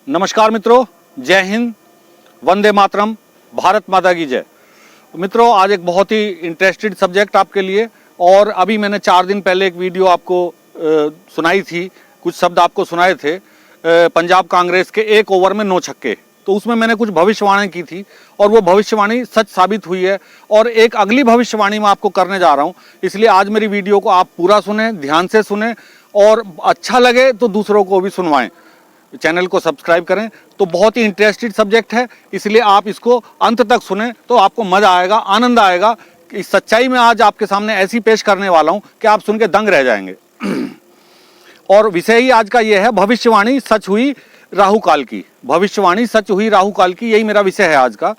नमस्कार मित्रों, जय हिंद, वंदे मातरम, भारत माता की जय। मित्रों, आज एक बहुत ही इंटरेस्टेड सब्जेक्ट आपके लिए। और अभी मैंने 4 दिन पहले एक वीडियो आपको सुनाई थी, कुछ शब्द आपको सुनाए थे पंजाब कांग्रेस के 1 ओवर में 9 छक्के। तो उसमें मैंने कुछ भविष्यवाणी की थी और वो भविष्यवाणी सच साबित हुई है। और एक अगली भविष्यवाणी मैं आपको करने जा रहा हूँ, इसलिए आज मेरी वीडियो को आप पूरा सुने, ध्यान से सुने और अच्छा लगे तो दूसरों को भी सुनवाएं। चैनल को सब्सक्राइब करें। तो बहुत ही इंटरेस्टेड सब्जेक्ट है, इसलिए आप इसको अंत तक सुने तो आपको मजा आएगा, आनंद आएगा। इस सच्चाई में आज आपके सामने ऐसी पेश करने वाला हूं कि आप सुन के दंग रह जाएंगे। और विषय ही आज का यह है, भविष्यवाणी सच हुई राहु काल की। भविष्यवाणी सच हुई राहु काल की, यही मेरा विषय है आज का।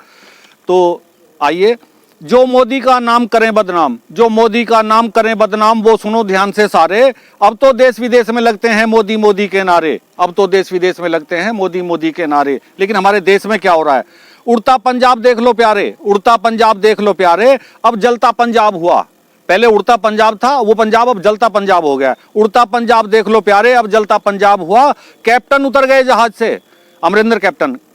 तो आइए, जो मोदी का नाम करें बदनाम, जो मोदी का नाम करें बदनाम, वो सुनो ध्यान से सारे। अब तो देश विदेश में लगते हैं मोदी मोदी के नारे, अब तो देश विदेश में लगते हैं मोदी मोदी के नारे। लेकिन हमारे देश में क्या हो रहा है? उड़ता पंजाब देख लो प्यारे, उड़ता पंजाब देख लो प्यारे, अब जलता पंजाब हुआ। पहले उड़ता पंजाब था, वो पंजाब अब जलता पंजाब हो गया। उड़ता पंजाब देख लो प्यारे, अब जलता पंजाब हुआ। कैप्टन उतर गए जहाज से, अमरिंदर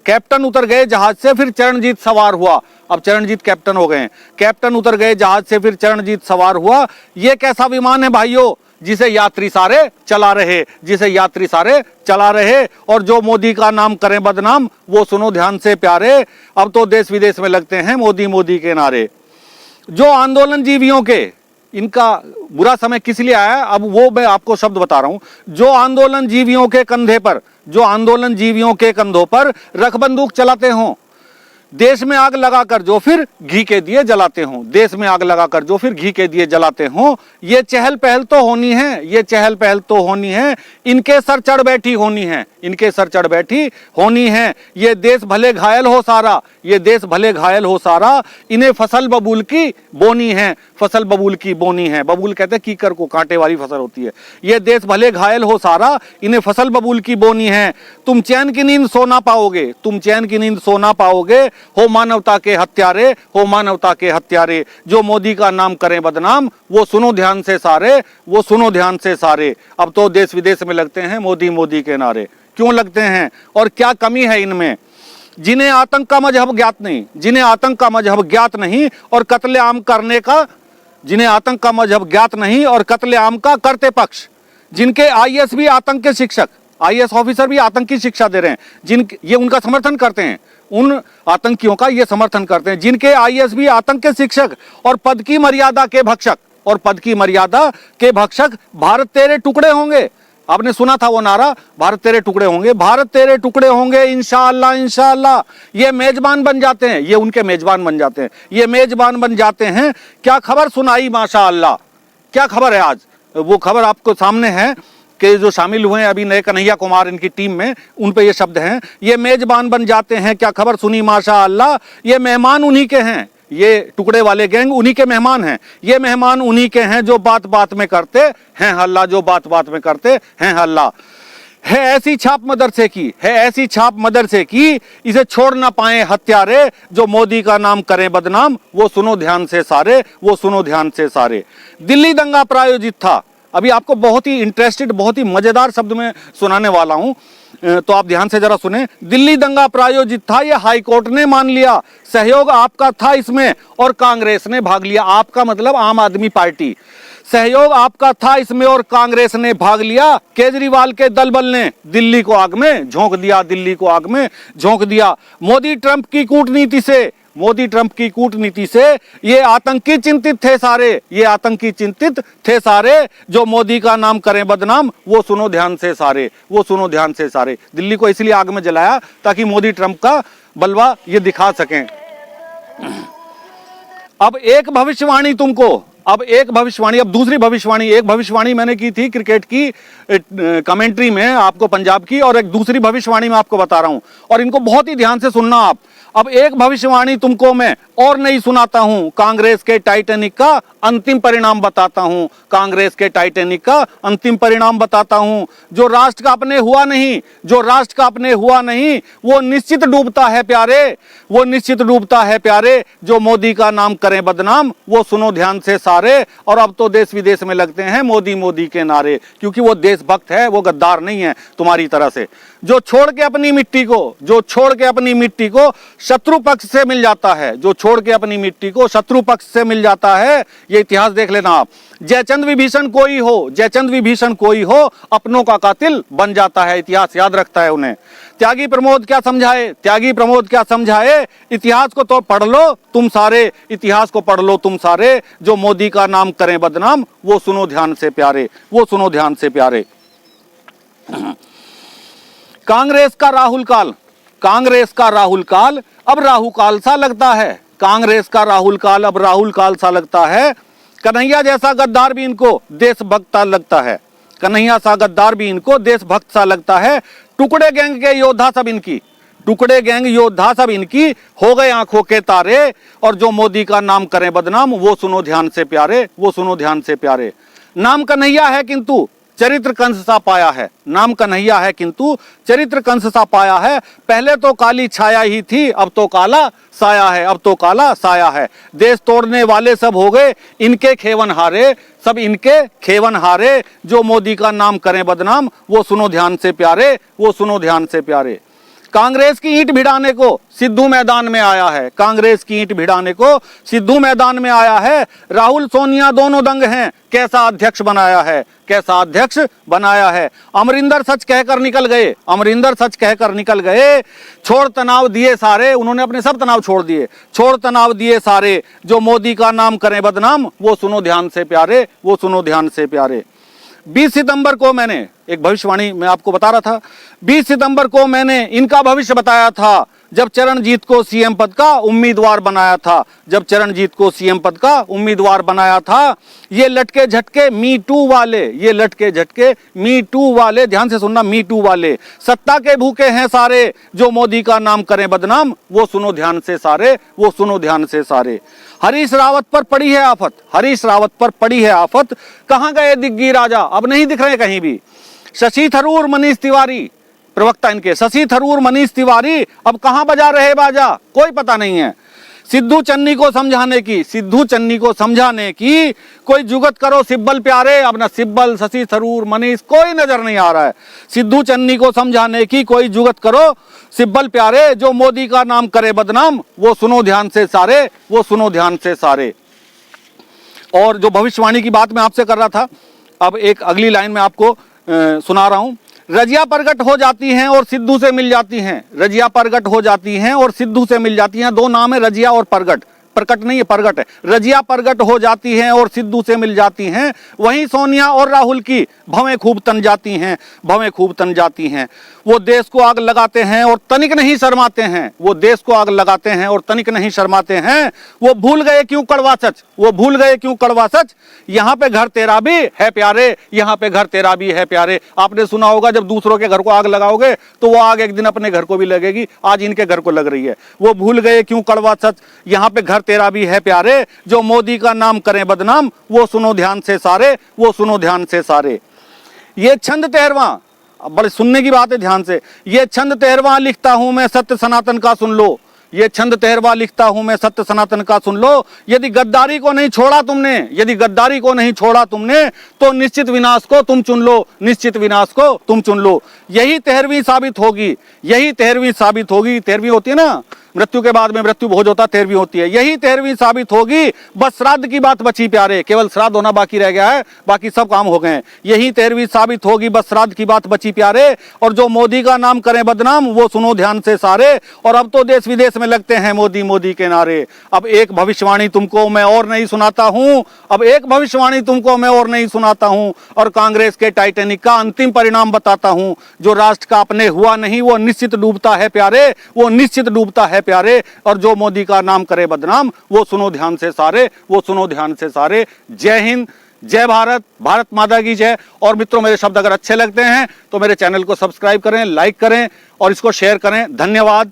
कैप्टन उतर गए जहाज से, फिर चरणजीत सवार हुआ। अब चरणजीत कैप्टन हो गए। कैप्टन उतर गए जहाज से, फिर चरणजीत सवार हुआ। ये कैसा विमान है भाइयों, जिसे यात्री सारे चला रहे, जिसे यात्री सारे चला रहे। और जो मोदी का नाम करें बदनाम, वो सुनो ध्यान से प्यारे, अब तो देश विदेश में लगते हैं मोदी मोदी के नारे। जो आंदोलन जीवियों के, इनका बुरा समय किस लिए आया, अब वो मैं आपको शब्द बता रहा हूं। जो आंदोलन जीवियों के कंधे पर, जो आंदोलन जीवियों के कंधों पर रख बंदूक चलाते हों, देश में आग लगाकर जो फिर घी के दिए जलाते हों, देश में आग लगाकर जो फिर घी के दिए जलाते हों। ये चहल पहल तो होनी है, ये चहल पहल तो होनी है, इनके सर चढ़ बैठी होनी है, इनके सर चढ़ बैठी होनी है। ये देश भले घायल हो सारा, ये देश भले घायल हो सारा, इन्हें फसल बबूल की बोनी है, फसल बबूल की बोनी है। बबूल कहते हैं कीकर को, कांटे वाली फसल होती है। ये देश भले घायल हो सारा, इन्हें फसल बबूल की बोनी है। तुम चैन की नींद सो ना पाओगे, तुम चैन की नींद सो ना पाओगे, हो मानवता के हत्यारे, हो मानवता के हत्यारे। जो मोदी का नाम करें बदनाम, वो सुनो ध्यान से सारे, वो सुनो ध्यान से सारे। अब तो देश विदेश में लगते हैं मोदी मोदी के नारे। क्यों लगते हैं और क्या कमी है इनमें? जिन्हें आतंक का मजहब ज्ञात नहीं, जिन्हें आतंक का मजहब ज्ञात नहीं और कत्लेआम करने का, जिन्हें आतंक का मजहब ज्ञात नहीं और कत्लेआम का करते पक्ष, जिनके आईएएस भी आतंक के शिक्षक, आईएएस ऑफिसर भी आतंक की शिक्षा दे रहे हैं, जिन ये उनका समर्थन करते हैं, उन आतंकियों का ये समर्थन करते हैं। जिनके आईएएस भी आतंक के शिक्षक और पद की मर्यादा के भक्षक, और पद की मर्यादा के भक्षक, भारत तेरे टुकड़े होंगे। आपने सुना था वो नारा, भारत तेरे टुकड़े होंगे, भारत तेरे टुकड़े होंगे इंशाअल्लाह इंशाअल्लाह। ये मेजबान बन जाते हैं, ये उनके मेजबान बन जाते हैं, ये मेजबान बन जाते हैं। क्या खबर सुनाई माशाअल्लाह, क्या खबर है आज? वो खबर आपको सामने है कि जो शामिल हुए हैं अभी नए कन्हैया कुमार इनकी टीम में, उन पे ये शब्द हैं, ये मेजबान बन जाते हैं। क्या खबर सुनी माशाअल्लाह, ये मेहमान उन्हीं के हैं, ये टुकड़े वाले गैंग उन्हीं के मेहमान हैं। ये मेहमान उन्हीं के हैं जो बात बात में करते हैं हल्ला, जो बात बात में करते हैं हल्ला। है ऐसी छाप मदरसे की, है ऐसी छाप मदरसे की, इसे छोड़ ना पाए हत्यारे। जो मोदी का नाम करें बदनाम, वो सुनो ध्यान से सारे, वो सुनो ध्यान से सारे। दिल्ली दंगा प्रायोजित था। अभी आपको बहुत ही इंटरेस्टेड, बहुत ही मजेदार शब्द में सुनाने वाला हूं, तो आप ध्यान से जरा सुने। दिल्ली दंगा प्रायोजित था, यह हाईकोर्ट ने मान लिया। सहयोग आपका था इसमें और कांग्रेस ने भाग लिया। आपका मतलब आम आदमी पार्टी। सहयोग आपका था इसमें और कांग्रेस ने भाग लिया। केजरीवाल के दल बल ने दिल्ली को आग में झोंक दिया, दिल्ली को आग में झोंक दिया। मोदी ट्रंप की कूटनीति से, मोदी ट्रंप की कूटनीति से ये आतंकी चिंतित थे सारे, ये आतंकी चिंतित थे सारे। जो मोदी का नाम करें बदनाम, वो सुनो ध्यान से सारे, वो सुनो ध्यान से सारे। दिल्ली को इसलिए आग में जलाया ताकि मोदी ट्रंप का बलवा ये दिखा सकें। अब एक भविष्यवाणी तुमको, अब एक भविष्यवाणी, अब दूसरी भविष्यवाणी। एक भविष्यवाणी मैंने की थी क्रिकेट की कमेंट्री में आपको पंजाब की, और एक दूसरी भविष्यवाणी मैं आपको बता रहा हूं, और इनको बहुत ही ध्यान से सुनना आप। अब एक भविष्यवाणी तुमको मैं और नहीं सुनाता हूं, कांग्रेस के टाइटैनिक का अंतिम परिणाम बताता हूं, कांग्रेस के टाइटैनिक का अंतिम परिणाम बताता हूं। जो राष्ट्र का अपने हुआ नहीं, जो राष्ट्र का अपने हुआ नहीं, वो निश्चित डूबता है प्यारे, वो निश्चित डूबता है प्यारे। जो मोदी का नाम करें बदनाम, वो सुनो ध्यान से सारे। और अब तो देश विदेश में लगते हैं मोदी मोदी के नारे, क्योंकि वो देशभक्त है, वो गद्दार नहीं है तुम्हारी तरह से। जो छोड़ के अपनी मिट्टी को, जो छोड़ के अपनी मिट्टी को शत्रु पक्ष से मिल जाता है, जो छोड़ के अपनी मिट्टी को शत्रु पक्ष से मिल जाता है, ये इतिहास देख लेना आप। जयचंद विभीषण कोई हो, जयचंद विभीषण कोई हो, अपनों का कातिल बन जाता है, इतिहास याद रखता है उन्हें। त्यागी प्रमोद क्या समझाए, त्यागी प्रमोद क्या समझाए, इतिहास को तो पढ़ लो तुम सारे, इतिहास को पढ़ लो तुम सारे। जो मोदी का नाम करें बदनाम, वो सुनो ध्यान से प्यारे, वो सुनो ध्यान से प्यारे। कांग्रेस का राहुल काल, कांग्रेस का राहुल काल अब राहु काल सा लगता है, कांग्रेस का राहुल काल अब राहुल काल सा लगता है। कन्हैया जैसा गद्दार भी इनको देशभक्त लगता है, कन्हैया सा गद्दार भी इनको देशभक्त सा लगता है। टुकड़े गैंग के योद्धा सब इनकी, टुकड़े गैंग योद्धा सब इनकी हो गए आंखों के तारे। और जो मोदी का नाम करें बदनाम, वो सुनो ध्यान से प्यारे, वो सुनो ध्यान से प्यारे। नाम कन्हैया है किंतु चरित्र कंस सा पाया है, नाम कन्हैया है किंतु चरित्र कंस सा पाया है। पहले तो काली छाया ही थी, अब तो काला साया है, अब तो काला साया है। देश तोड़ने वाले सब हो गए इनके खेवन हारे, सब इनके खेवन हारे। जो मोदी का नाम करें बदनाम, वो सुनो ध्यान से प्यारे, वो सुनो ध्यान से प्यारे। कांग्रेस की ईंट भिड़ाने को सिद्धू मैदान में आया है, कांग्रेस की ईंट भिड़ाने को सिद्धू मैदान में आया है। राहुल सोनिया दोनों दंग हैं, कैसा अध्यक्ष बनाया है, कैसा अध्यक्ष बनाया है। अमरिंदर सच कहकर निकल गए, अमरिंदर सच कहकर निकल गए। छोड़ तनाव दिए सारे, उन्होंने अपने सब तनाव छोड़ दिए, छोड़ तनाव दिए सारे। जो मोदी का नाम करें बदनाम, वो सुनो ध्यान से प्यारे, वो सुनो ध्यान से प्यारे। 20 सितंबर को मैंने एक भविष्यवाणी मैं आपको बता रहा था, 20 सितंबर को मैंने इनका भविष्य बताया था, जब चरणजीत को सीएम पद का उम्मीदवार बनाया था, जब चरणजीत को सीएम पद का उम्मीदवार बनाया था। ये लटके झटके मी टू वाले, ये लटके झटके मी टू वाले, ध्यान से सुनना, मी टू वाले सत्ता के भूखे हैं सारे। जो मोदी का नाम करें बदनाम, वो सुनो ध्यान से सारे, वो सुनो ध्यान से सारे। हरीश रावत पर पड़ी है आफत, हरीश रावत पर पड़ी है आफत। कहां गए दिग्गी राजा, अब नहीं दिख रहे कहीं भी। शशि थरूर मनीष तिवारी, प्रवक्ता इनके शशि थरूर मनीष तिवारी अब कहां बजा रहे बाजा, कोई पता नहीं है। सिद्धू चन्नी को समझाने की, सिद्धू चन्नी को समझाने की कोई जुगत करो सिब्बल प्यारे। अब ना सिब्बल, शशि थरूर, मनीष कोई नजर नहीं आ रहा है। सिद्धू चन्नी को समझाने की कोई जुगत करो सिब्बल प्यारे। जो मोदी का नाम करे बदनाम, वो सुनो ध्यान से सारे, वो सुनो ध्यान से सारे। और जो भविष्यवाणी की बात मैं आपसे कर रहा था, अब एक अगली लाइन में आपको सुना रहा हूं। रजिया प्रगट हो जाती हैं और सिद्धू से मिल जाती हैं, रजिया प्रगट हो जाती हैं और सिद्धू से मिल जाती हैं। दो नाम है, रजिया और प्रगट, प्रकट नहीं है प्रगट है। रजिया प्रगट हो जाती हैं और सिद्धू से मिल जाती हैं। वहीं सोनिया और राहुल की भवें खूब तन जाती हैं, भवें खूब तन जाती हैं। वो देश को आग लगाते हैं और तनिक नहीं शर्माते हैं, वो देश को आग लगाते हैं और तनिक नहीं शर्माते हैं। वो भूल गए क्यों कड़वा सच, वो भूल गए क्यों कड़वा सच। यहाँ पे घर तेरा भी है प्यारे, यहाँ पे घर तेरा भी है प्यारे। आपने सुना होगा, जब दूसरों के घर को आग लगाओगे तो वो आग एक दिन अपने घर को भी लगेगी। आज इनके घर को लग रही है। वो भूल गए क्यों कड़वा सच, यहाँ पे घर तेरा भी है प्यारे। जो मोदी का नाम करें बदनाम, वो सुनो ध्यान से सारे, वो सुनो ध्यान से सारे। ये छंद 13वां, बड़े सुनने की बात है, ध्यान से। ये छंद 13वां लिखता हूं मैं, सत्य सनातन का सुन लो। ये छंद 13वां लिखता हूं मैं, सत्य सनातन का सुन लो। यदि गद्दारी को नहीं छोड़ा तुमने, यदि गद्दारी को नहीं छोड़ा तुमने, तो निश्चित विनाश को तुम चुन लो, निश्चित विनाश को तुम चुन लो। यही 13वीं साबित होगी, यही 13वीं साबित होगी। 13वीं होती है ना, मृत्यु के बाद में मृत्यु भोज होता, 13वीं होती है। यही 13वीं साबित होगी। बस श्राद्ध की बात बची प्यारे, केवल श्राद्ध होना बाकी रह गया है, बाकी सब काम हो गए हैं। यही 13वीं साबित होगी, बस श्राद्ध की बात बची प्यारे। और जो मोदी का नाम करें बदनाम, वो सुनो ध्यान से सारे। और अब तो देश विदेश में लगते हैं मोदी मोदी के नारे। अब एक भविष्यवाणी तुमको मैं और नहीं सुनाता हूं, अब एक भविष्यवाणी तुमको मैं और नहीं सुनाता हूं, और कांग्रेस के टाइटैनिक का अंतिम परिणाम बताता हूं। जो राष्ट्र का अपने हुआ नहीं, वो निश्चित डूबता है प्यारे, वो निश्चित डूबता है प्यारे। और जो मोदी का नाम करे बदनाम, वो सुनो ध्यान से सारे, वो सुनो ध्यान से सारे। जय हिंद, जय भारत, भारत माता की जय। और मित्रों, मेरे शब्द अगर अच्छे लगते हैं तो मेरे चैनल को सब्सक्राइब करें, लाइक करें और इसको शेयर करें। धन्यवाद।